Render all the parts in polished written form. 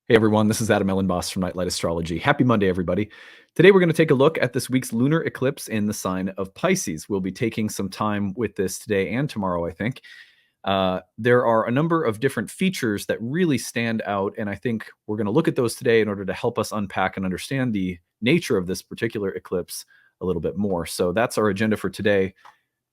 Hey everyone, this is Elenbaas from Nightlight Astrology. Happy Monday, everybody. Today we're going to take a look at this week's lunar eclipse in the sign of Pisces. We'll be taking some time with this today and tomorrow, I think. There are a number of different features that really stand out, and I think we're going to look at those today in order to help us unpack and understand the nature of this particular eclipse a little bit more. So that's our agenda for today.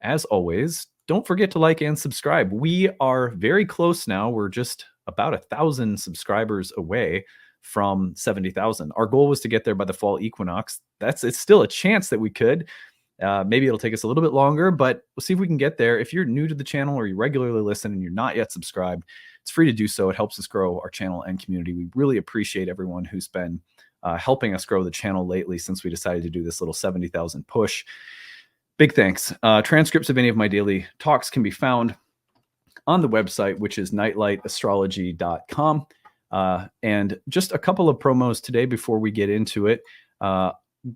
As always, don't forget to like and subscribe. We are very close now. We're just about 1,000 subscribers away from 70,000. Our goal was to get there by the fall equinox. It's still a chance that we could. Maybe it'll take us a little bit longer, but we'll see if we can get there. If you're new to the channel or you regularly listen and you're not yet subscribed, it's free to do so. It helps us grow our channel and community. We really appreciate everyone who's been helping us grow the channel lately since we decided to do this little 70,000 push. Big thanks. Transcripts of any of my daily talks can be found on the website, which is nightlightastrology.com. And just a couple of promos today before we get into it.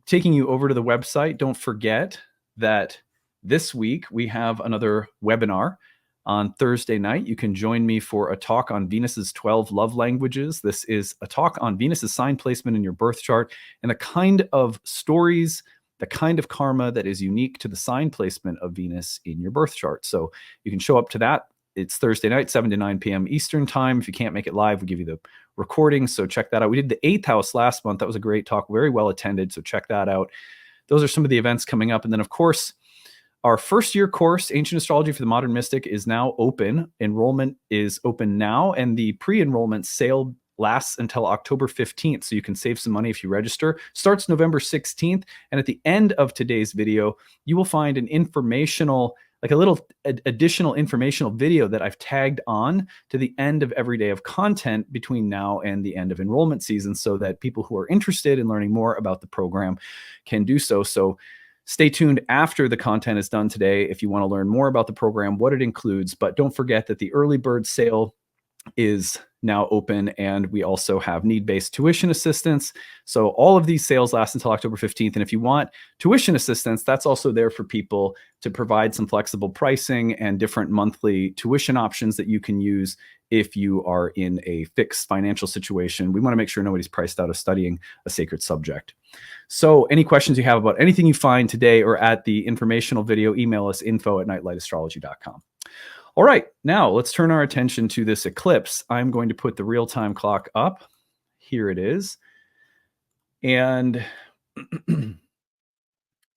Taking you over to the website, don't forget that this week we have another webinar on Thursday night. You can join me for a talk on Venus's 12 love languages. This is a talk on Venus's sign placement in your birth chart and the kind of stories, the kind of karma that is unique to the sign placement of Venus in your birth chart. So you can show up to that. It's Thursday night, 7 to 9 p.m. Eastern time. If you can't make it live, we give you the recording. So check that out. We did the 8th house last month. That was a great talk, very well attended. So check that out. Those are some of the events coming up. And then, of course, our first year course, Ancient Astrology for the Modern Mystic, is now open. Enrollment is open now. And the pre-enrollment sale lasts until October 15th. So you can save some money if you register. Starts November 16th. And at the end of today's video, you will find an informational, like a little additional informational video that I've tagged on to the end of every day of content between now and the end of enrollment season so that people who are interested in learning more about the program can do so. So stay tuned after the content is done today if you want to learn more about the program, what it includes. But don't forget that the early bird sale is now open, and we also have need-based tuition assistance. So all of these sales last until October 15th. And if you want tuition assistance, that's also there for people to provide some flexible pricing and different monthly tuition options that you can use if you are in a fixed financial situation. We want to make sure nobody's priced out of studying a sacred subject. So any questions you have about anything you find today or at the informational video, email us info@nightlightastrology.com. All right, now let's turn our attention to this eclipse. I'm going to put the real-time clock up. Here it is. And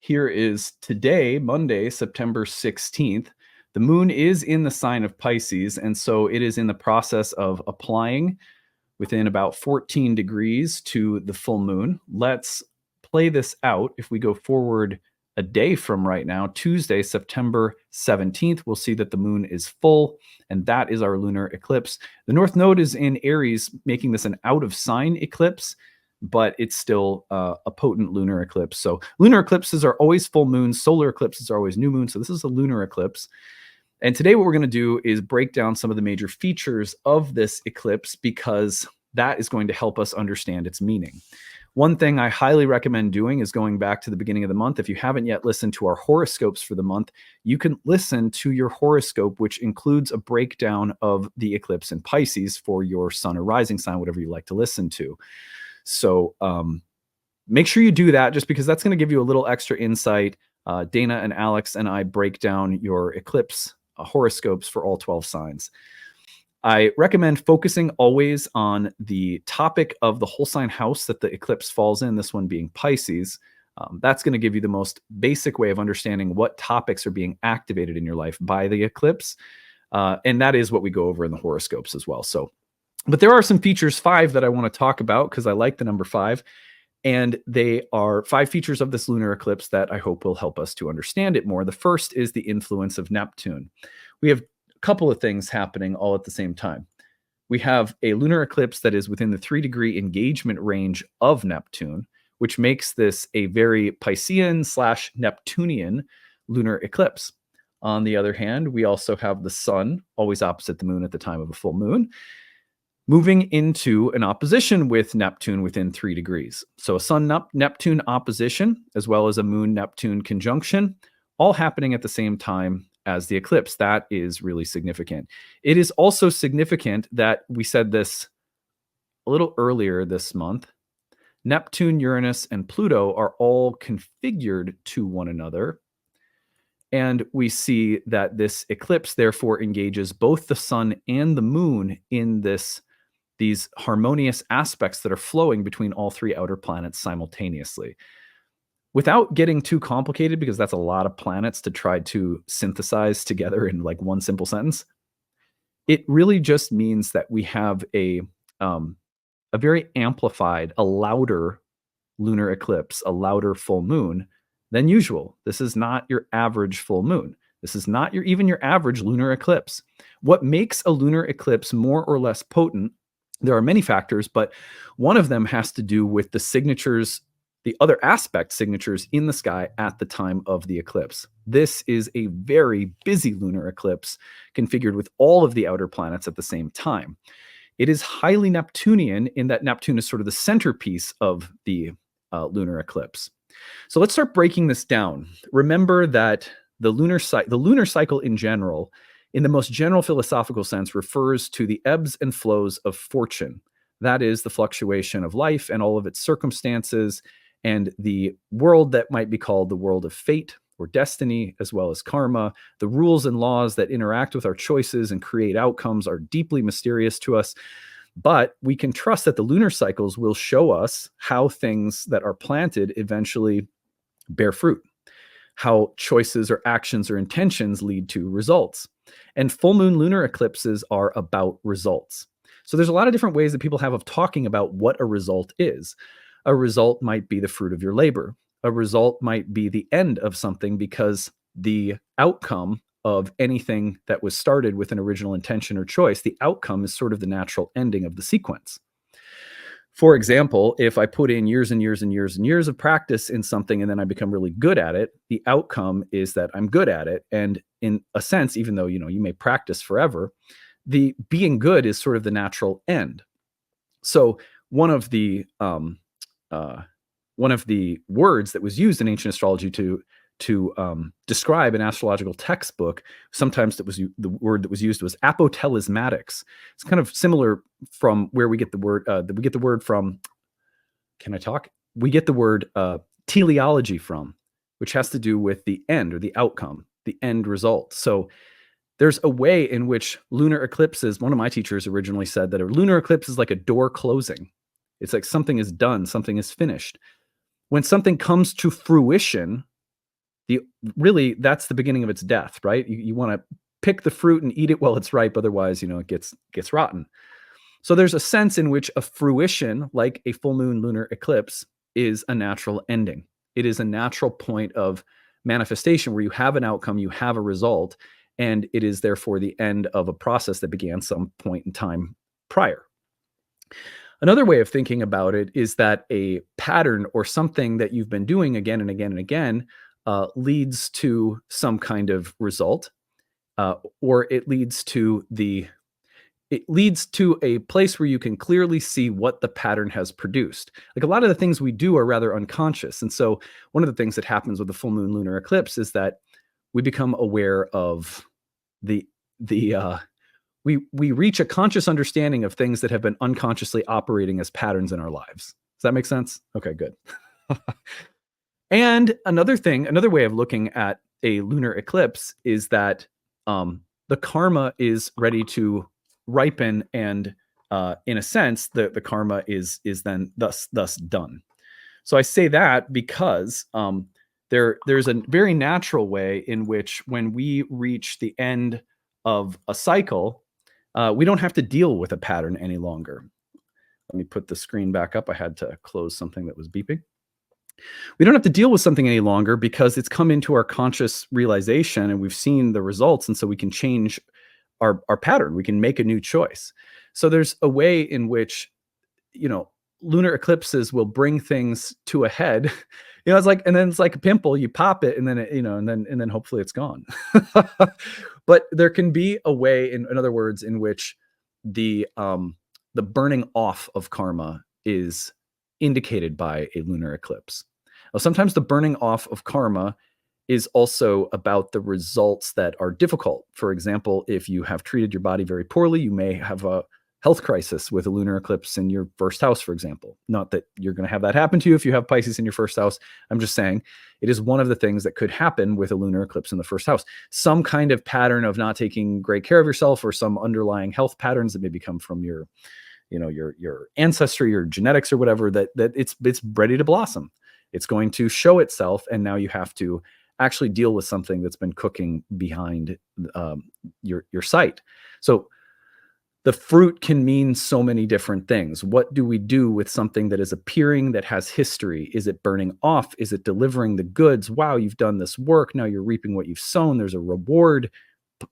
here is today, Monday, September 16th. The moon is in the sign of Pisces, and so it is in the process of applying within about 14 degrees to the full moon. Let's play this out. If we go forward a day from right now, Tuesday, September 17th, we'll see that the moon is full, and that is our lunar eclipse. The North Node is in Aries, making this an out-of-sign eclipse, but it's still a potent lunar eclipse. So lunar eclipses are always full moons. Solar eclipses are always new moons. So this is a lunar eclipse. And today what we're going to do is break down some of the major features of this eclipse because that is going to help us understand its meaning. One thing I highly recommend doing is going back to the beginning of the month. If you haven't yet listened to our horoscopes for the month, you can listen to your horoscope, which includes a breakdown of the eclipse in Pisces for your sun or rising sign, whatever you like to listen to. So make sure you do that just because that's going to give you a little extra insight. Dana and Alex and I break down your eclipse horoscopes for all 12 signs. I recommend focusing always on the topic of the whole sign house that the eclipse falls in, this one being Pisces. That's going to give you the most basic way of understanding what topics are being activated in your life by the eclipse. And that is what we go over in the horoscopes as well. So, but there are some features, 5, that I want to talk about because I like the number 5. And they are 5 features of this lunar eclipse that I hope will help us to understand it more. The first is the influence of Neptune. We have couple of things happening all at the same time. We have a lunar eclipse that is within the 3-degree engagement range of Neptune, which makes this a very Piscean/Neptunian lunar eclipse. On the other hand, we also have the sun, always opposite the moon at the time of a full moon, moving into an opposition with Neptune within 3 degrees. So a sun-Neptune opposition, as well as a moon-Neptune conjunction, all happening at the same time as the eclipse. That is really significant. It is also significant that we said this a little earlier this month, Neptune, Uranus, and Pluto are all configured to one another. And we see that this eclipse therefore engages both the sun and the moon in these harmonious aspects that are flowing between all three outer planets simultaneously. Without getting too complicated, because that's a lot of planets to try to synthesize together in like one simple sentence, it really just means that we have a very amplified, a louder lunar eclipse, a louder full moon than usual. This is not your average full moon. This is not even your average lunar eclipse. What makes a lunar eclipse more or less potent, there are many factors, but one of them has to do with the signatures, the other aspect signatures in the sky at the time of the eclipse. This is a very busy lunar eclipse configured with all of the outer planets at the same time. It is highly Neptunian in that Neptune is sort of the centerpiece of the lunar eclipse. So let's start breaking this down. Remember that the lunar cycle in general, in the most general philosophical sense, refers to the ebbs and flows of fortune. That is the fluctuation of life and all of its circumstances, and the world that might be called the world of fate or destiny, as well as karma. The rules and laws that interact with our choices and create outcomes are deeply mysterious to us. But we can trust that the lunar cycles will show us how things that are planted eventually bear fruit, how choices or actions or intentions lead to results. And full moon lunar eclipses are about results. So there's a lot of different ways that people have of talking about what a result is. A result might be the fruit of your labor. A result might be the end of something because the outcome of anything that was started with an original intention or choice, the outcome is sort of the natural ending of the sequence. For example, if I put in years and years and years and years of practice in something and then I become really good at it, the outcome is that I'm good at it. And in a sense, even though, you may practice forever, the being good is sort of the natural end. So one of the words that was used in ancient astrology to describe an astrological textbook, sometimes the word that was used was apotelismatics. It's kind of similar from where we get the word from. Can I talk? We get the word teleology from, which has to do with the end or the outcome, the end result. So there's a way in which lunar eclipses, one of my teachers originally said that a lunar eclipse is like a door closing. It's like something is done, something is finished. When something comes to fruition, really that's the beginning of its death, right? You want to pick the fruit and eat it while it's ripe, otherwise, it gets rotten. So there's a sense in which a fruition, like a full moon lunar eclipse, is a natural ending. It is a natural point of manifestation where you have an outcome, you have a result, and it is therefore the end of a process that began some point in time prior. Another way of thinking about it is that a pattern or something that you've been doing again and again and again leads to some kind of result, or it leads to a place where you can clearly see what the pattern has produced. Like a lot of the things we do are rather unconscious. And so one of the things that happens with the full moon lunar eclipse is that we become aware of we reach a conscious understanding of things that have been unconsciously operating as patterns in our lives. Does that make sense? Okay, good. And another way of looking at a lunar eclipse is that the karma is ready to ripen, and in a sense, the karma is then thus done. So I say that because there's a very natural way in which when we reach the end of a cycle, we don't have to deal with a pattern any longer. Let me put the screen back up. I had to close something that was beeping. We don't have to deal with something any longer because it's come into our conscious realization and we've seen the results. And so we can change our pattern. We can make a new choice. So there's a way in which, lunar eclipses will bring things to a head. It's like, and then it's like a pimple, you pop it and then, and then hopefully it's gone. But there can be a way, in other words, in which the burning off of karma is indicated by a lunar eclipse. Now, sometimes the burning off of karma is also about the results that are difficult. For example, if you have treated your body very poorly, you may have health crisis with a lunar eclipse in your first house, for example. Not that you're going to have that happen to you if you have Pisces in your first house. I'm just saying it is one of the things that could happen with a lunar eclipse in the first house. Some kind of pattern of not taking great care of yourself, or some underlying health patterns that maybe come from your ancestry or genetics or whatever, that it's ready to blossom. It's going to show itself, and now you have to actually deal with something that's been cooking behind your sight. So the fruit can mean so many different things. What do we do with something that is appearing, that has history? Is it burning off? Is it delivering the goods? Wow, you've done this work. Now you're reaping what you've sown. There's a reward.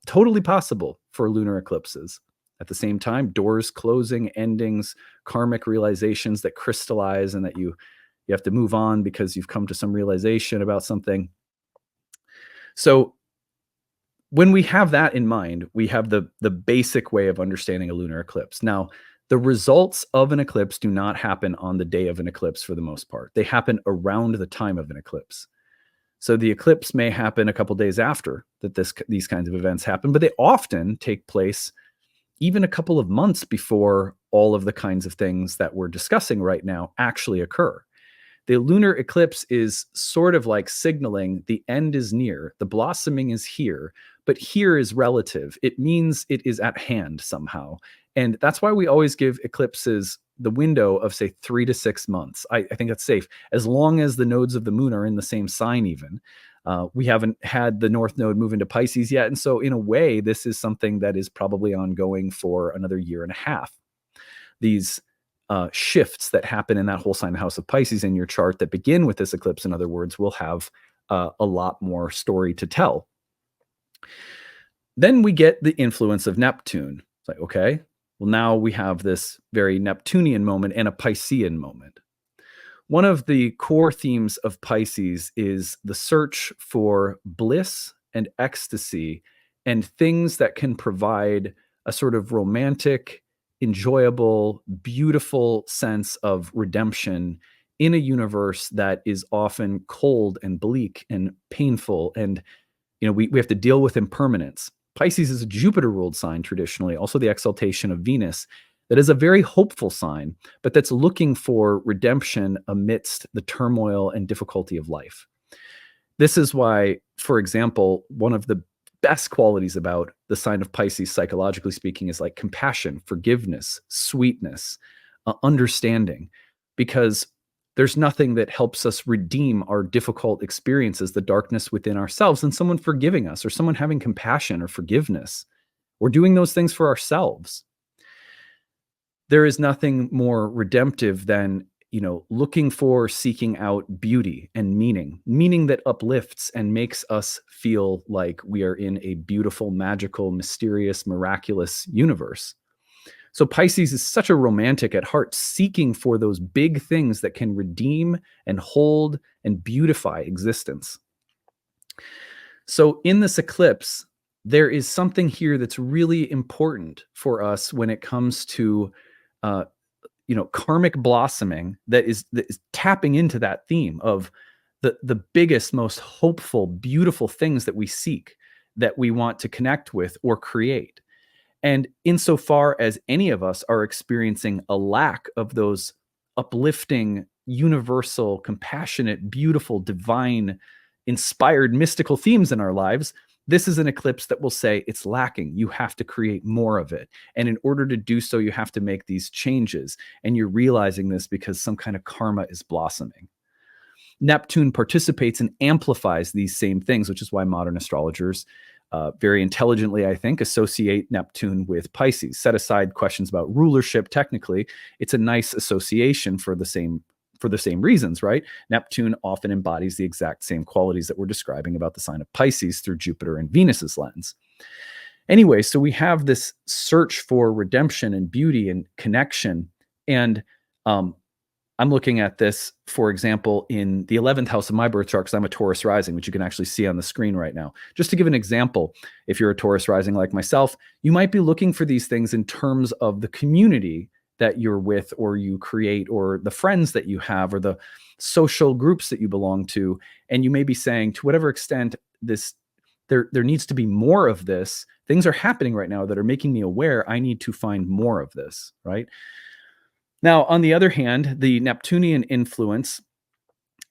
Totally possible for lunar eclipses. At the same time, doors closing, endings, karmic realizations that crystallize, and that you have to move on because you've come to some realization about something. So when we have that in mind, we have the basic way of understanding a lunar eclipse. Now, the results of an eclipse do not happen on the day of an eclipse for the most part. They happen around the time of an eclipse. So the eclipse may happen a couple days after that these kinds of events happen, but they often take place even a couple of months before all of the kinds of things that we're discussing right now actually occur. The lunar eclipse is sort of like signaling the end is near, the blossoming is here, but here is relative. It means it is at hand somehow. And that's why we always give eclipses the window of, say, 3 to 6 months. I think that's safe, as long as the nodes of the moon are in the same sign even. We haven't had the North Node move into Pisces yet. And so in a way, this is something that is probably ongoing for another year and a half. These shifts that happen in that whole sign house of Pisces in your chart that begin with this eclipse, in other words, will have a lot more story to tell. Then we get the influence of Neptune. It's like, okay, well, now we have this very Neptunian moment and a Piscean moment. One of the core themes of Pisces is the search for bliss and ecstasy and things that can provide a sort of romantic, enjoyable, beautiful sense of redemption in a universe that is often cold and bleak and painful. And, we have to deal with impermanence. Pisces is a Jupiter-ruled sign traditionally, also the exaltation of Venus. That is a very hopeful sign, but that's looking for redemption amidst the turmoil and difficulty of life. This is why, for example, one of the best qualities about the sign of Pisces, psychologically speaking, is like compassion, forgiveness, sweetness, understanding, because there's nothing that helps us redeem our difficult experiences, the darkness within ourselves, than someone forgiving us, or someone having compassion or forgiveness. We're doing those things for ourselves. There is nothing more redemptive than, looking for, seeking out beauty and meaning that uplifts and makes us feel like we are in a beautiful, magical, mysterious, miraculous universe. So Pisces is such a romantic at heart, seeking for those big things that can redeem and hold and beautify existence. So in this eclipse, there is something here that's really important for us when it comes to karmic blossoming that is tapping into that theme of the biggest, most hopeful, beautiful things that we seek, that we want to connect with or create. And insofar as any of us are experiencing a lack of those uplifting, universal, compassionate, beautiful, divine, inspired, mystical themes in our lives, this is an eclipse that will say it's lacking. You have to create more of it. And in order to do so, you have to make these changes. And you're realizing this because some kind of karma is blossoming. Neptune participates and amplifies these same things, which is why modern astrologers very intelligently, I think, associate Neptune with Pisces. Set aside questions about rulership. Technically, it's a nice association for the same reasons, right? Neptune often embodies the exact same qualities that we're describing about the sign of Pisces through Jupiter and Venus's lens. Anyway, so we have this search for redemption and beauty and connection. And I'm looking at this, for example, in the 11th house of my birth chart, because I'm a Taurus rising, which you can actually see on the screen right now. Just to give an example, if you're a Taurus rising like myself, you might be looking for these things in terms of the community that you're with, or you create, or the friends that you have, or the social groups that you belong to. And you may be saying, to whatever extent this there needs to be more of this. Things are happening right now that are making me aware I need to find more of this, right? Now, on the other hand, the Neptunian influence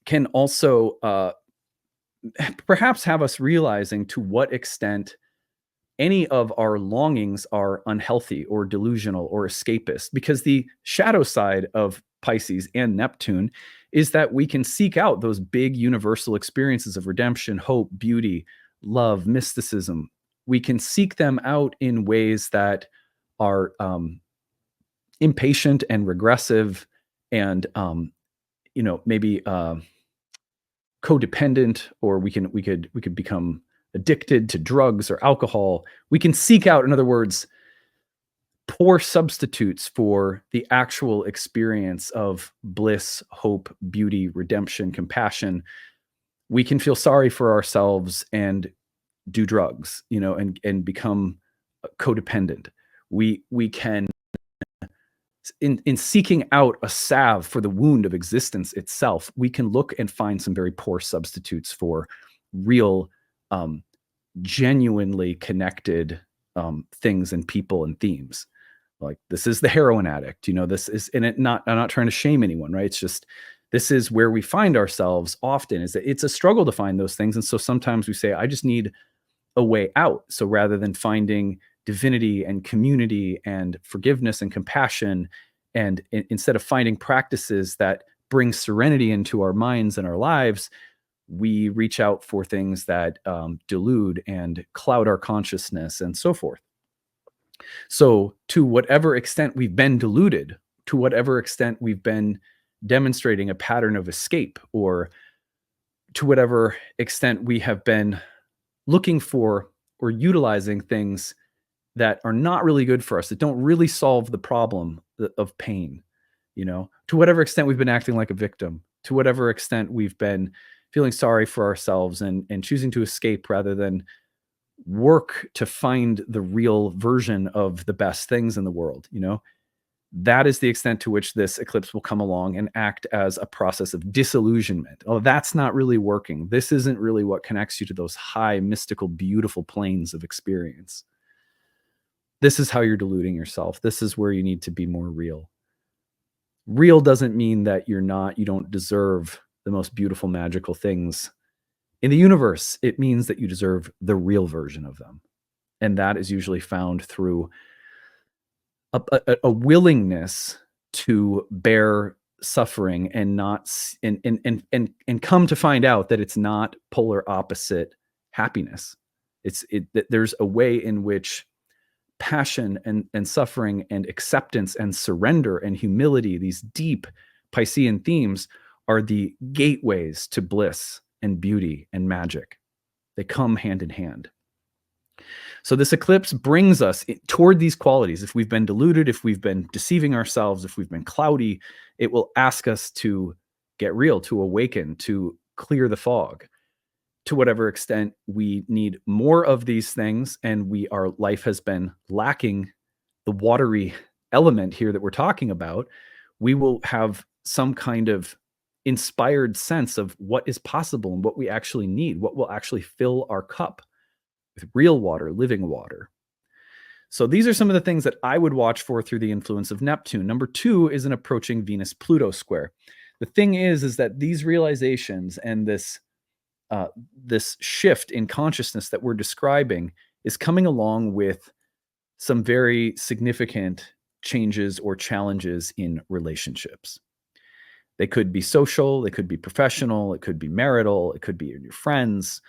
can also perhaps have us realizing to what extent any of our longings are unhealthy or delusional or escapist, because the shadow side of Pisces and Neptune is that we can seek out those big universal experiences of redemption, hope, beauty, love, mysticism. We can seek them out in ways that are impatient and regressive and maybe codependent, or we could become addicted to drugs or alcohol. We can seek out, in other words, poor substitutes for the actual experience of bliss, hope, beauty, redemption, compassion. We can feel sorry for ourselves and do drugs, and become codependent. We can, in seeking out a salve for the wound of existence itself, we can look and find some very poor substitutes for real, genuinely connected things and people and themes. Like, this is the heroin addict, this is, and I'm not trying to shame anyone, right? It's just, this is where we find ourselves often, is that it's a struggle to find those things. And so sometimes we say, I just need a way out. So rather than finding divinity and community and forgiveness and compassion, and instead of finding practices that bring serenity into our minds and our lives, we reach out for things that delude and cloud our consciousness and so forth. So to whatever extent we've been deluded, to whatever extent we've been demonstrating a pattern of escape, or to whatever extent we have been looking for or utilizing things that are not really good for us, that don't really solve the problem of pain, to whatever extent we've been acting like a victim, to whatever extent we've been feeling sorry for ourselves and choosing to escape rather than work to find the real version of the best things in the world, that is the extent to which this eclipse will come along and act as a process of disillusionment. Oh, that's not really working. This isn't really what connects you to those high, mystical, beautiful planes of experience. This is how you're deluding yourself. This is where you need to be more real. Real doesn't mean that you don't deserve the most beautiful, magical things in the universe. It means that you deserve the real version of them. And that is usually found through a willingness to bear suffering and not and come to find out that it's not polar opposite happiness. That there's a way in which passion and suffering and acceptance and surrender and humility, these deep Piscean themes, are the gateways to bliss and beauty and magic. They come hand in hand. So this eclipse brings us toward these qualities. If we've been deluded, if we've been deceiving ourselves, if we've been cloudy, it will ask us to get real, to awaken, to clear the fog. To whatever extent we need more of these things, and our life has been lacking the watery element here that we're talking about, we will have some kind of inspired sense of what is possible and what we actually need, what will actually fill our cup with real water, living water. So these are some of the things that I would watch for through the influence of Neptune. Number 2 is an approaching Venus-Pluto square. The thing is that these realizations and this shift in consciousness that we're describing is coming along with some very significant changes or challenges in relationships. They could be social, they could be professional, it could be marital, it could be your friends.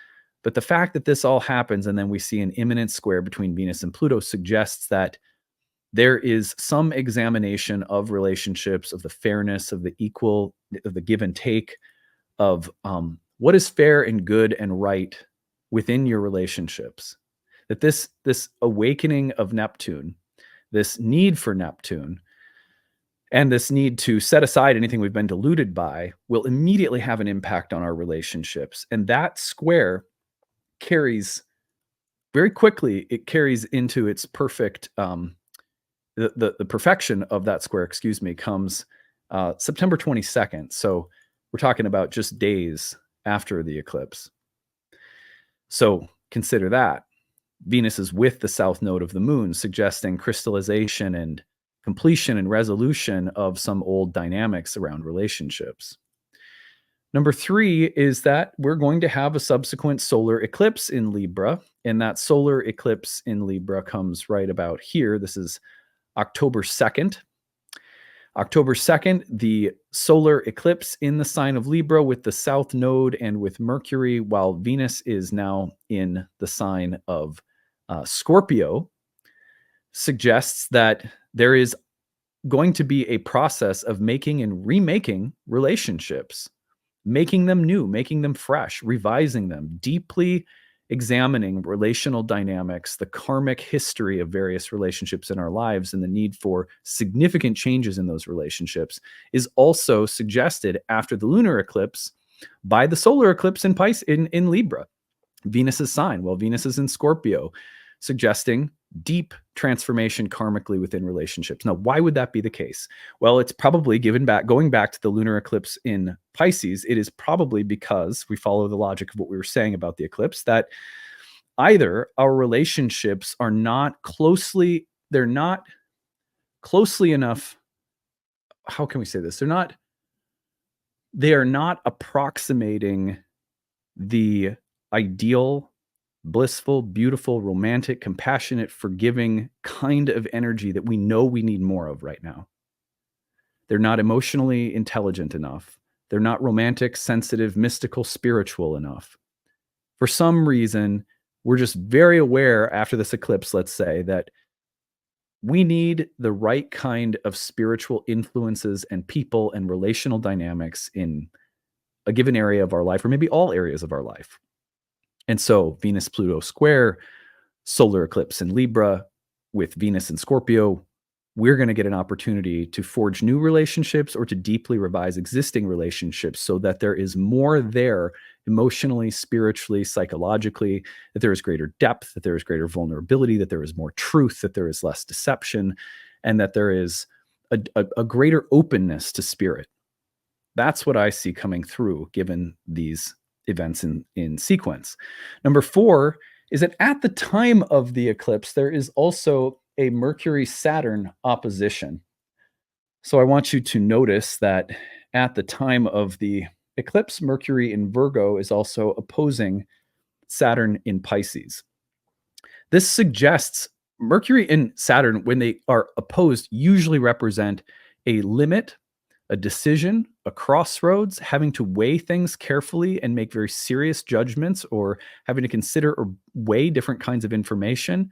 But the fact that this all happens and then we see an imminent square between Venus and Pluto suggests that there is some examination of relationships, of the fairness, of the equal, of the give and take, of what is fair and good and right within your relationships. That this awakening of Neptune, this need for Neptune, and this need to set aside anything we've been deluded by, will immediately have an impact on our relationships. And that square carries very quickly, it carries into its perfect, the perfection of that square, comes September 22nd. So we're talking about just days after the eclipse. So Consider that. Venus is with the south node of the moon, suggesting crystallization and completion and resolution of some old dynamics around relationships. Number 3 is that we're going to have a subsequent solar eclipse in Libra, and that solar eclipse in Libra comes right about here. This is October 2nd. October 2nd, the solar eclipse in the sign of Libra with the south node and with Mercury, while Venus is now in the sign of Scorpio, suggests that there is going to be a process of making and remaking relationships, making them new, making them fresh, revising them, deeply examining relational dynamics, the karmic history of various relationships in our lives, and the need for significant changes in those relationships is also suggested after the lunar eclipse by the solar eclipse in Libra, Venus's sign. Well, Venus is in Scorpio, suggesting deep transformation karmically within relationships. Now, why would that be the case? Well, it's probably going back to the lunar eclipse in Pisces, it is probably because we follow the logic of what we were saying about the eclipse, that either our relationships are not closely enough. How can we say this? They are not approximating the ideal, blissful, beautiful, romantic, compassionate, forgiving kind of energy that we know we need more of right now. They're not emotionally intelligent enough. They're not romantic, sensitive, mystical, spiritual enough. For some reason, we're just very aware after this eclipse, let's say, that we need the right kind of spiritual influences and people and relational dynamics in a given area of our life, or maybe all areas of our life. And so Venus-Pluto square, solar eclipse in Libra with Venus in Scorpio, we're going to get an opportunity to forge new relationships or to deeply revise existing relationships so that there is more there emotionally, spiritually, psychologically, that there is greater depth, that there is greater vulnerability, that there is more truth, that there is less deception, and that there is a greater openness to spirit. That's what I see coming through given these events in sequence. Number 4 is that at the time of the eclipse, there is also a Mercury Saturn opposition. So I want you to notice that at the time of the eclipse, Mercury in Virgo is also opposing Saturn in Pisces. This suggests Mercury and Saturn, when they are opposed, usually represent a limit, a decision, a crossroads, having to weigh things carefully and make very serious judgments, or having to consider or weigh different kinds of information.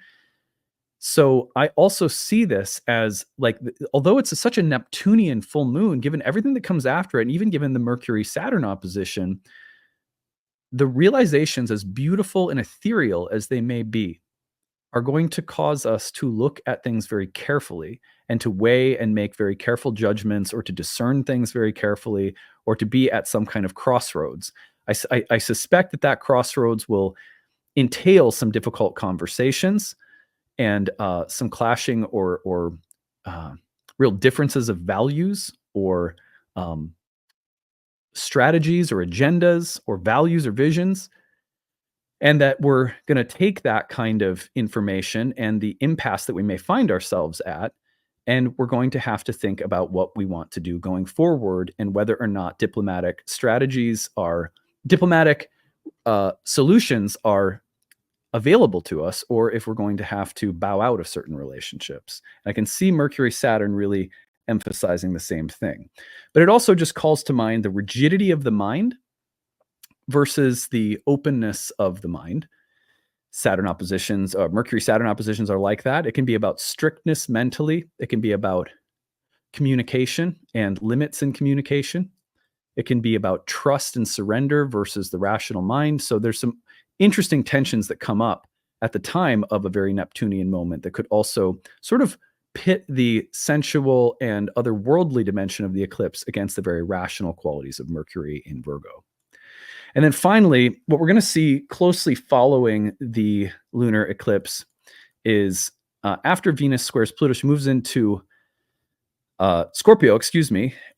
So I also see this as although it's such a Neptunian full moon, given everything that comes after it, and even given the Mercury Saturn opposition, the realizations, as beautiful and ethereal as they may be, are going to cause us to look at things very carefully and to weigh and make very careful judgments, or to discern things very carefully, or to be at some kind of crossroads. I suspect that crossroads will entail some difficult conversations and some clashing or real differences of values, or strategies or agendas or values or visions. And that we're going to take that kind of information and the impasse that we may find ourselves at, and we're going to have to think about what we want to do going forward, and whether or not diplomatic solutions are available to us, or if we're going to have to bow out of certain relationships. And I can see Mercury Saturn really emphasizing the same thing. But it also just calls to mind the rigidity of the mind versus the openness of the mind. Mercury Saturn oppositions are like that. It can be about strictness mentally. It can be about communication and limits in communication. It can be about trust and surrender versus the rational mind. So there's some interesting tensions that come up at the time of a very Neptunian moment that could also sort of pit the sensual and otherworldly dimension of the eclipse against the very rational qualities of Mercury in Virgo. And then finally, what we're going to see closely following the lunar eclipse is after Venus squares Pluto, she moves into Scorpio,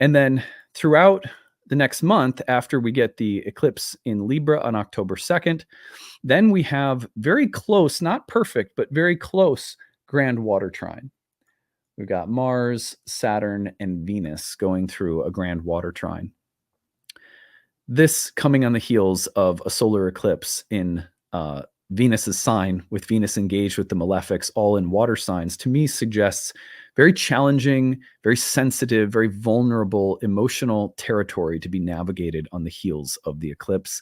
and then throughout the next month, after we get the eclipse in Libra on October 2nd, then we have very close, not perfect, but very close grand water trine. We've got Mars, Saturn, and Venus going through a grand water trine. This coming on the heels of a solar eclipse in Venus's sign, with Venus engaged with the malefics, all in water signs, to me suggests very challenging, very sensitive, very vulnerable emotional territory to be navigated on the heels of the eclipse.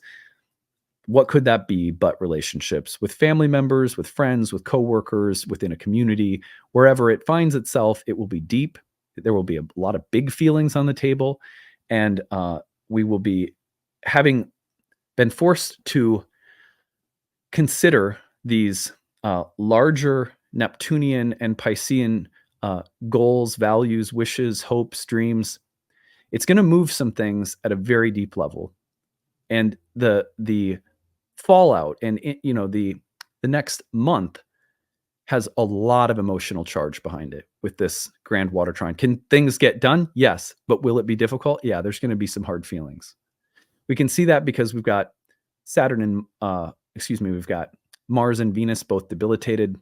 What could that be but relationships with family members, with friends, with coworkers, within a community? Wherever it finds itself, it will be deep. There will be a lot of big feelings on the table, and we will be having been forced to consider these larger Neptunian and Piscean goals, values, wishes, hopes, dreams. It's going to move some things at a very deep level, and the fallout and the next month has a lot of emotional charge behind it with this grand water trine. Can things get done? Yes, but will it be difficult? Yeah, there's going to be some hard feelings. We can see that because we've got Saturn and we've got Mars and Venus both debilitated.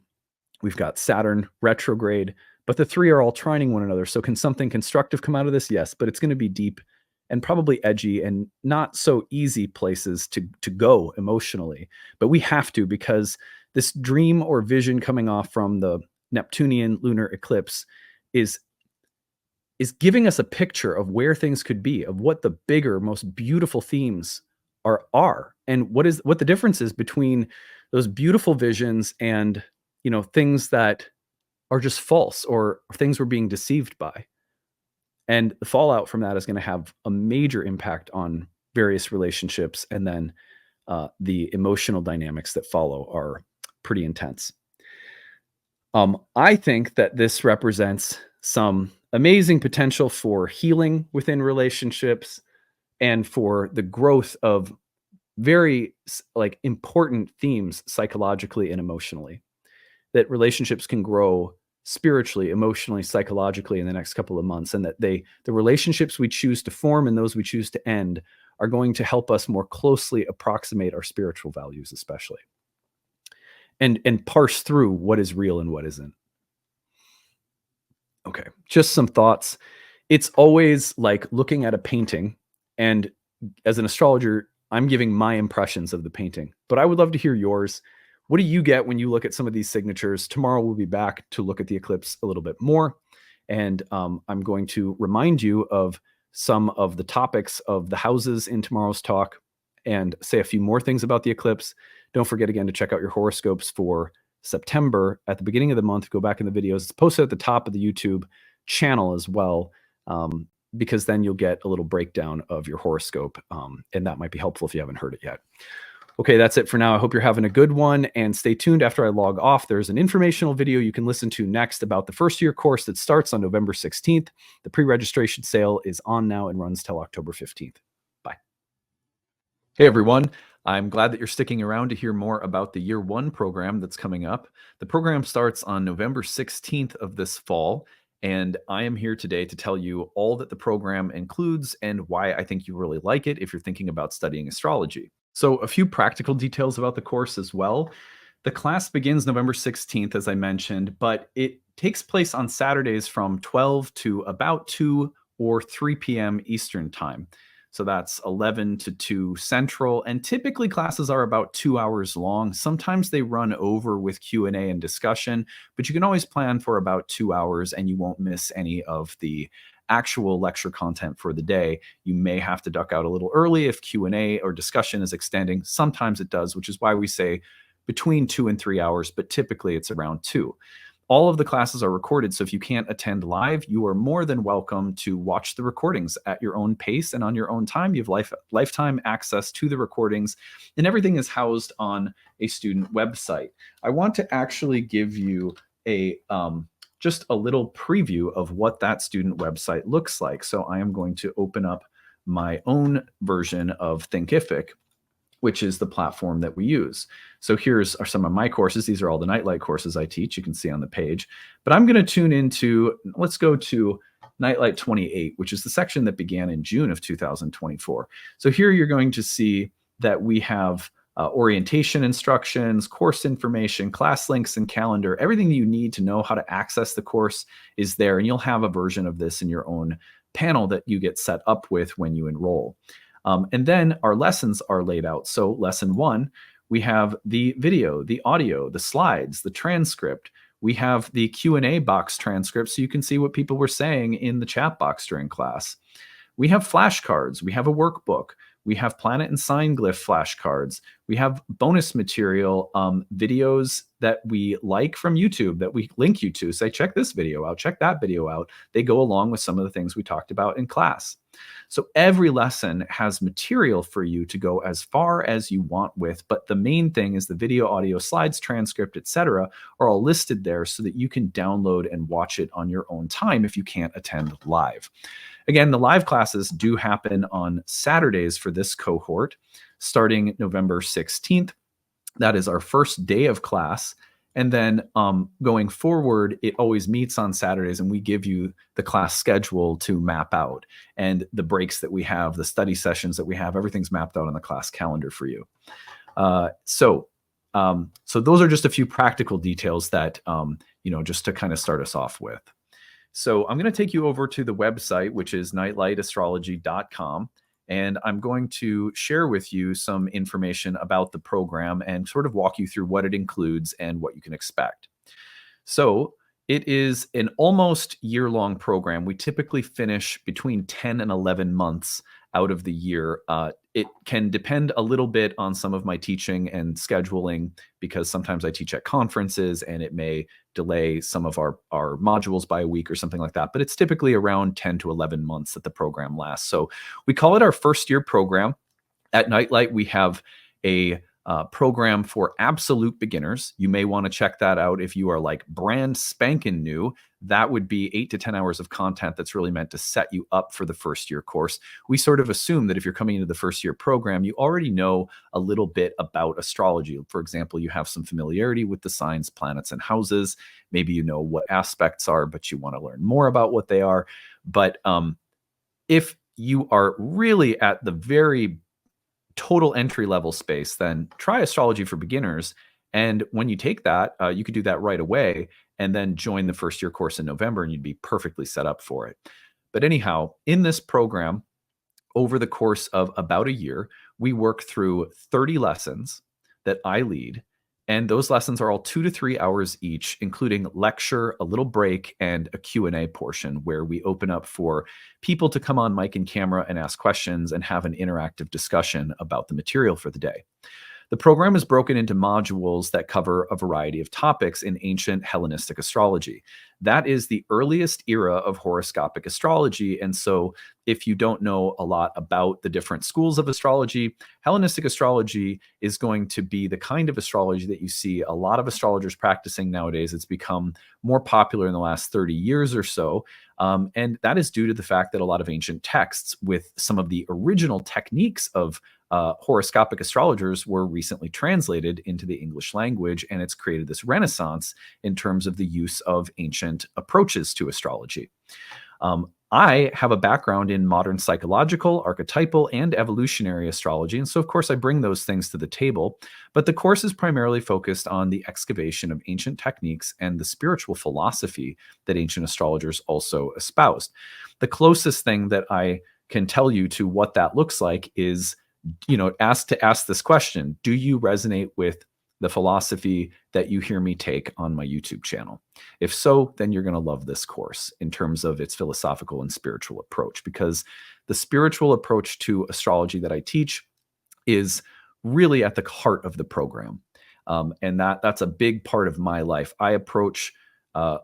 We've got Saturn retrograde, but the three are all trining one another. So can something constructive come out of this? Yes, but it's going to be deep and probably edgy and not so easy places to go emotionally. But we have to, because this dream or vision coming off from the Neptunian lunar eclipse is giving us a picture of where things could be, of what the bigger, most beautiful themes are, and what the difference is between those beautiful visions and things that are just false, or things we're being deceived by. And the fallout from that is going to have a major impact on various relationships, and then the emotional dynamics that follow are pretty intense. I think that this represents some amazing potential for healing within relationships and for the growth of very important themes psychologically and emotionally, that relationships can grow spiritually, emotionally, psychologically in the next couple of months, and that the relationships we choose to form and those we choose to end are going to help us more closely approximate our spiritual values, especially, and parse through what is real and what isn't. Okay, just some thoughts. It's always like looking at a painting, and as an astrologer, I'm giving my impressions of the painting, but I would love to hear yours. What do you get when you look at some of these signatures? Tomorrow we'll be back to look at the eclipse a little bit more, and I'm going to remind you of some of the topics of the houses in tomorrow's talk and say a few more things about the eclipse. Don't forget again to check out your horoscopes for September at the beginning of the month. Go back in the videos. It's posted at the top of the YouTube channel as well, because then you'll get a little breakdown of your horoscope, and that might be helpful if you haven't heard it yet. Okay, that's it for now. I hope you're having a good one, and stay tuned after I log off. There's an informational video you can listen to next about the first year course that starts on November 16th. The pre-registration sale is on now and runs till October 15th. Bye. Hey, everyone. I'm glad that you're sticking around to hear more about the Year 1 program that's coming up. The program starts on November 16th of this fall, and I am here today to tell you all that the program includes and why I think you really like it if you're thinking about studying astrology. So a few practical details about the course as well. The class begins November 16th, as I mentioned, but it takes place on Saturdays from 12 to about 2 or 3 p.m. Eastern time. So that's 11 to 2 Central, and typically classes are about 2 hours long. Sometimes they run over with Q&A and discussion, but you can always plan for about 2 hours and you won't miss any of the actual lecture content for the day. You may have to duck out a little early if Q&A or discussion is extending. Sometimes it does, which is why we say between 2 and 3 hours, but typically it's around 2. All of the classes are recorded, so if you can't attend live, you are more than welcome to watch the recordings at your own pace and on your own time. You have lifetime access to the recordings, and everything is housed on a student website. I want to actually give you a just a little preview of what that student website looks like. So I am going to open up my own version of Thinkific, which is the platform that we use. So here's are some of my courses. These are all the nightlight courses I teach. You can see on the page. But I'm going to tune into, let's go to Nightlight 28, which is the section that began in June of 2024. So here you're going to see that we have orientation instructions, course information, class links, and calendar. Everything you need to know how to access the course is there, and you'll have a version of this in your own panel that you get set up with when you enroll. And then our lessons are laid out. So lesson 1, we have the video, the audio, the slides, the transcript. We have the Q&A box transcript so you can see what people were saying in the chat box during class. We have flashcards. We have a workbook. We have planet and sign glyph flashcards. We have bonus material, videos that we like from YouTube that we link you to. Say, check this video out, check that video out. They go along with some of the things we talked about in class. So every lesson has material for you to go as far as you want with, but the main thing is the video, audio, slides, transcript, etc. are all listed there so that you can download and watch it on your own time if you can't attend live. Again, the live classes do happen on Saturdays for this cohort, starting November 16th. That is our first day of class. And then going forward, it always meets on Saturdays, and we give you the class schedule to map out. And the breaks that we have, the study sessions that we have, everything's mapped out on the class calendar for you. So those are just a few practical details that, just to kind of start us off with. So I'm going to take you over to the website, which is nightlightastrology.com. And I'm going to share with you some information about the program and sort of walk you through what it includes and what you can expect. So it is an almost year-long program. We typically finish between 10 and 11 months out of the year. It can depend a little bit on some of my teaching and scheduling, because sometimes I teach at conferences and it may delay some of our modules by a week or something like that. But it's typically around 10 to 11 months that the program lasts. So we call it our first year program. At Nightlight, we have a program for absolute beginners. You may want to check that out if you are like brand spanking new. That would be 8 to 10 hours of content that's really meant to set you up for the first year course. We sort of assume that if you're coming into the first year program, you already know a little bit about astrology. For example, you have some familiarity with the signs, planets, and houses. Maybe you know what aspects are, but you want to learn more about what they are. But if you are really at the very total entry level space, then try Astrology for Beginners. And when you take that, you could do that right away and then join the first year course in November, and you'd be perfectly set up for it. But anyhow, in this program, over the course of about a year, we work through 30 lessons that I lead. And those lessons are all 2 to 3 hours each, including lecture, a little break, and a Q&A portion where we open up for people to come on mic and camera and ask questions and have an interactive discussion about the material for the day. The program is broken into modules that cover a variety of topics in ancient Hellenistic astrology. That is the earliest era of horoscopic astrology. And so if you don't know a lot about the different schools of astrology, Hellenistic astrology is going to be the kind of astrology that you see a lot of astrologers practicing nowadays. It's become more popular in the last 30 years or so. And that is due to the fact that a lot of ancient texts with some of the original techniques of horoscopic astrologers were recently translated into the English language, and it's created this renaissance in terms of the use of ancient approaches to astrology. I have a background in modern psychological, archetypal, and evolutionary astrology, and so of course I bring those things to the table, but the course is primarily focused on the excavation of ancient techniques and the spiritual philosophy that ancient astrologers also espoused. The closest thing that I can tell you to what that looks like is, ask this question: do you resonate with the philosophy that you hear me take on my YouTube channel? If so, then you're going to love this course in terms of its philosophical and spiritual approach, because the spiritual approach to astrology that I teach is really at the heart of the program. And that's a big part of my life. I approach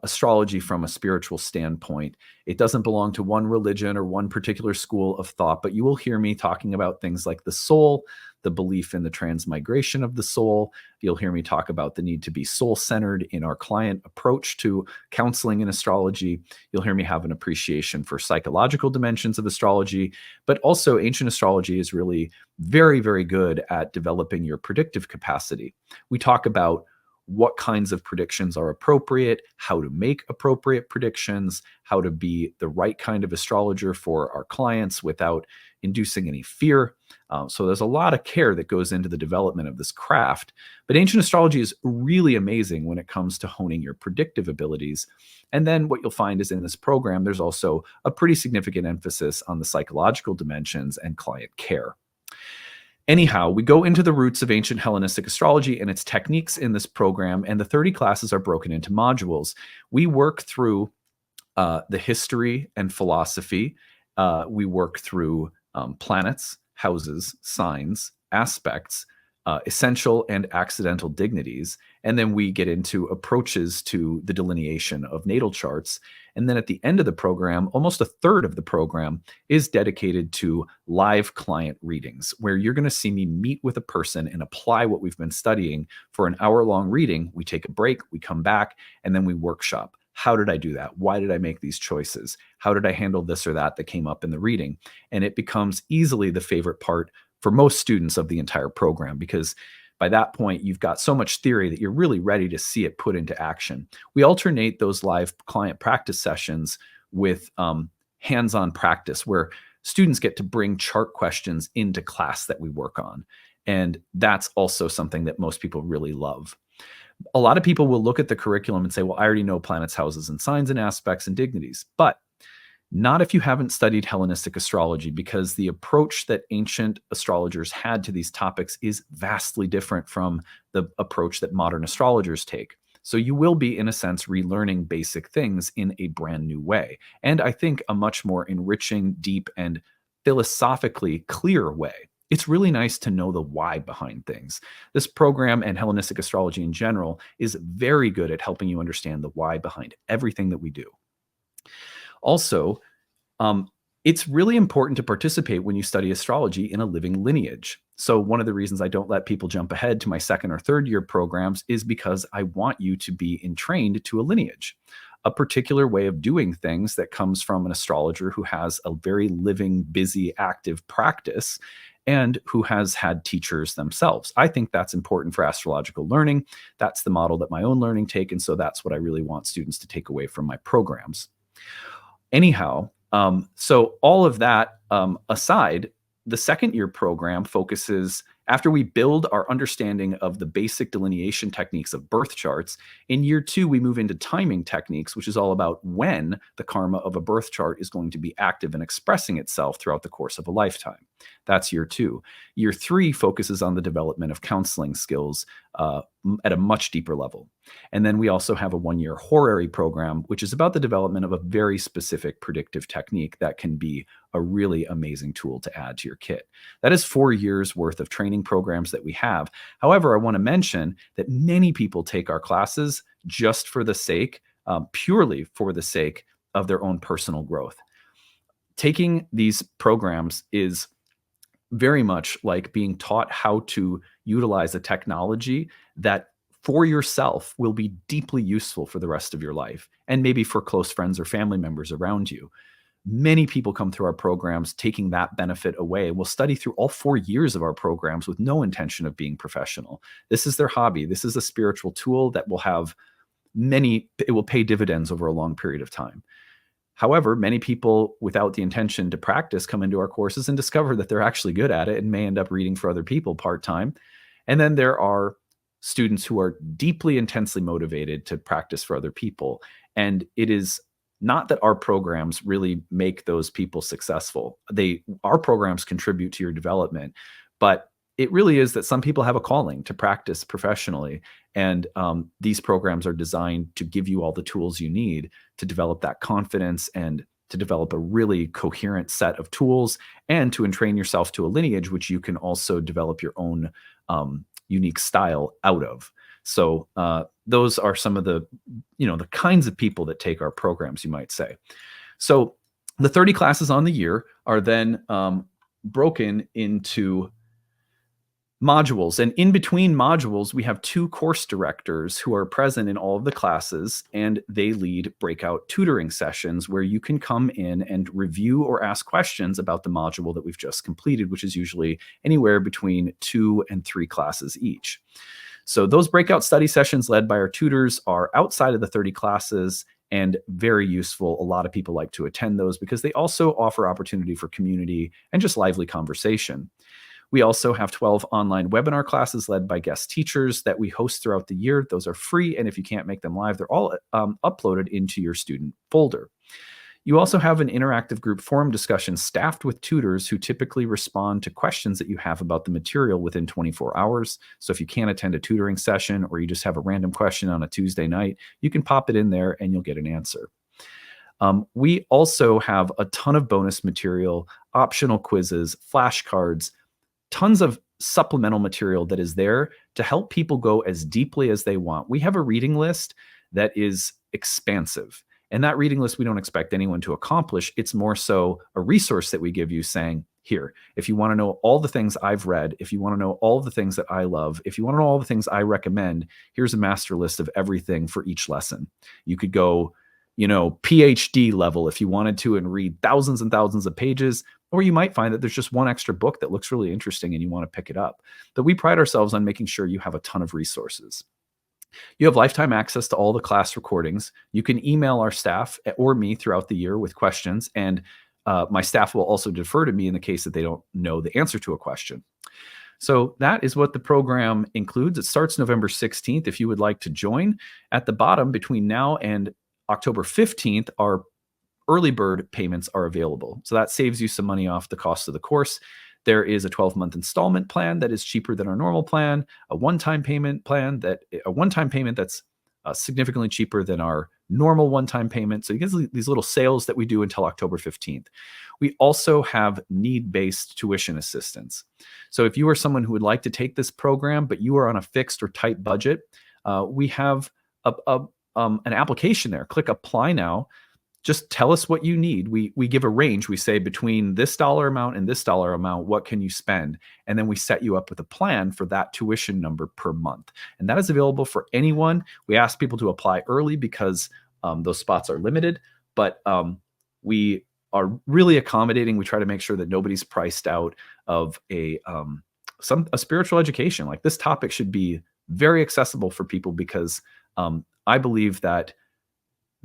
astrology from a spiritual standpoint. It doesn't belong to one religion or one particular school of thought, but you will hear me talking about things like the soul, the belief in the transmigration of the soul. You'll hear me talk about the need to be soul-centered in our client approach to counseling in astrology. You'll hear me have an appreciation for psychological dimensions of astrology, but also ancient astrology is really very, very good at developing your predictive capacity. We talk about what kinds of predictions are appropriate, how to make appropriate predictions, how to be the right kind of astrologer for our clients without inducing any fear. So there's a lot of care that goes into the development of this craft. But ancient astrology is really amazing when it comes to honing your predictive abilities. And then what you'll find is in this program, there's also a pretty significant emphasis on the psychological dimensions and client care. Anyhow, we go into the roots of ancient Hellenistic astrology and its techniques in this program, and the 30 classes are broken into modules. We work through the history and philosophy. We work through planets, houses, signs, aspects, essential and accidental dignities. And then we get into approaches to the delineation of natal charts. And then at the end of the program, almost a third of the program is dedicated to live client readings, where you're going to see me meet with a person and apply what we've been studying for an hour-long reading. We take a break, we come back, and then we workshop. How did I do that? Why did I make these choices? How did I handle this or that came up in the reading? And it becomes easily the favorite part for most students of the entire program, because by that point, you've got so much theory that you're really ready to see it put into action. We alternate those live client practice sessions with hands-on practice, where students get to bring chart questions into class that we work on. And that's also something that most people really love. A lot of people will look at the curriculum and say, well, I already know planets, houses, and signs and aspects and dignities. But not if you haven't studied Hellenistic astrology, because the approach that ancient astrologers had to these topics is vastly different from the approach that modern astrologers take. So you will be, in a sense, relearning basic things in a brand new way. And I think a much more enriching, deep, and philosophically clear way. It's really nice to know the why behind things. This program and Hellenistic astrology in general is very good at helping you understand the why behind everything that we do. Also, it's really important to participate when you study astrology in a living lineage. So one of the reasons I don't let people jump ahead to my second or third year programs is because I want you to be entrained to a lineage, a particular way of doing things that comes from an astrologer who has a very living, busy, active practice and who has had teachers themselves. I think that's important for astrological learning. That's the model that my own learning take, and so that's what I really want students to take away from my programs. Anyhow, so all of that aside, the second year program focuses, after we build our understanding of the basic delineation techniques of birth charts, in year 2, we move into timing techniques, which is all about when the karma of a birth chart is going to be active and expressing itself throughout the course of a lifetime. That's year 2. Year 3 focuses on the development of counseling skills at a much deeper level. And then we also have a 1-year horary program, which is about the development of a very specific predictive technique that can be a really amazing tool to add to your kit. That is 4 years worth of training programs that we have. However, I want to mention that many people take our classes just for the sake, purely for the sake of their own personal growth. Taking these programs is very much like being taught how to utilize a technology that for yourself will be deeply useful for the rest of your life, and maybe for close friends or family members around you. Many people come through our programs taking that benefit away. We'll study through all 4 years of our programs with no intention of being professional. This is their hobby. This is a spiritual tool that will have it will pay dividends over a long period of time. However, many people without the intention to practice come into our courses and discover that they're actually good at it and may end up reading for other people part-time. And then there are students who are deeply, intensely motivated to practice for other people. And it is not that our programs really make those people successful. Our programs contribute to your development, but it really is that some people have a calling to practice professionally. And these programs are designed to give you all the tools you need to develop that confidence and to develop a really coherent set of tools and to entrain yourself to a lineage, which you can also develop your own unique style out of. So those are some of the kinds of people that take our programs, you might say. So the 30 classes on the year are then broken into modules. And in between modules, we have 2 course directors who are present in all of the classes, and they lead breakout tutoring sessions where you can come in and review or ask questions about the module that we've just completed, which is usually anywhere between 2 and 3 classes each. So those breakout study sessions led by our tutors are outside of the 30 classes and very useful. A lot of people like to attend those because they also offer opportunity for community and just lively conversation. We also have 12 online webinar classes led by guest teachers that we host throughout the year. Those are free, and if you can't make them live, they're all uploaded into your student folder. You also have an interactive group forum discussion staffed with tutors who typically respond to questions that you have about the material within 24 hours. So if you can't attend a tutoring session or you just have a random question on a Tuesday night, you can pop it in there and you'll get an answer. We also have a ton of bonus material, optional quizzes, flashcards, tons of supplemental material that is there to help people go as deeply as they want. We have a reading list that is expansive. And that reading list, we don't expect anyone to accomplish. It's more so a resource that we give you saying, here, if you want to know all the things I've read, if you want to know all the things that I love, if you want to know all the things I recommend, here's a master list of everything for each lesson. You could go, PhD level if you wanted to and read thousands and thousands of pages, or you might find that there's just one extra book that looks really interesting and you want to pick it up. But we pride ourselves on making sure you have a ton of resources. You have lifetime access to all the class recordings. You can email our staff or me throughout the year with questions, and my staff will also defer to me in the case that they don't know the answer to a question. So that is what the program includes. It starts November 16th. If you would like to join, at the bottom between now and October 15th, our early bird payments are available. So that saves you some money off the cost of the course. There is a 12-month installment plan that is cheaper than our normal plan, a one-time payment that's significantly cheaper than our normal one-time payment. So you get these little sales that we do until October 15th. We also have need-based tuition assistance. So if you are someone who would like to take this program, but you are on a fixed or tight budget, we have an application there. Click apply now. Just tell us what you need. We give a range. We say between this dollar amount and this dollar amount, what can you spend? And then we set you up with a plan for that tuition number per month. And that is available for anyone. We ask people to apply early because those spots are limited, but we are really accommodating. We try to make sure that nobody's priced out of a spiritual education. Like, this topic should be very accessible for people because I believe that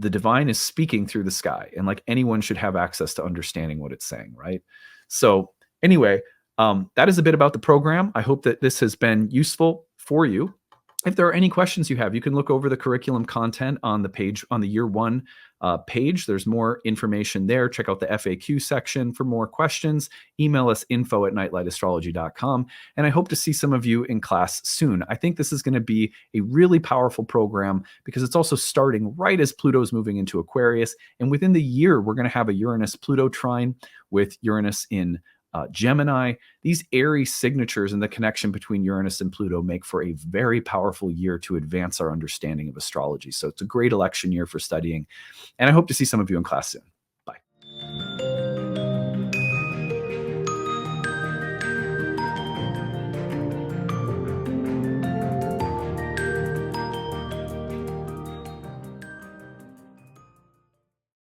the divine is speaking through the sky, and like anyone should have access to understanding what it's saying, right? So anyway, that is a bit about the program. I hope that this has been useful for you. If there are any questions you have, you can look over the curriculum content on the page, on the year one page. There's more information there. Check out the FAQ section for more questions. Email us info@nightlightastrology.com. And I hope to see some of you in class soon. I think this is going to be a really powerful program because it's also starting right as Pluto's moving into Aquarius. And within the year, we're going to have a Uranus-Pluto trine with Uranus in Gemini. These Aries signatures and the connection between Uranus and Pluto make for a very powerful year to advance our understanding of astrology. So it's a great election year for studying. And I hope to see some of you in class soon.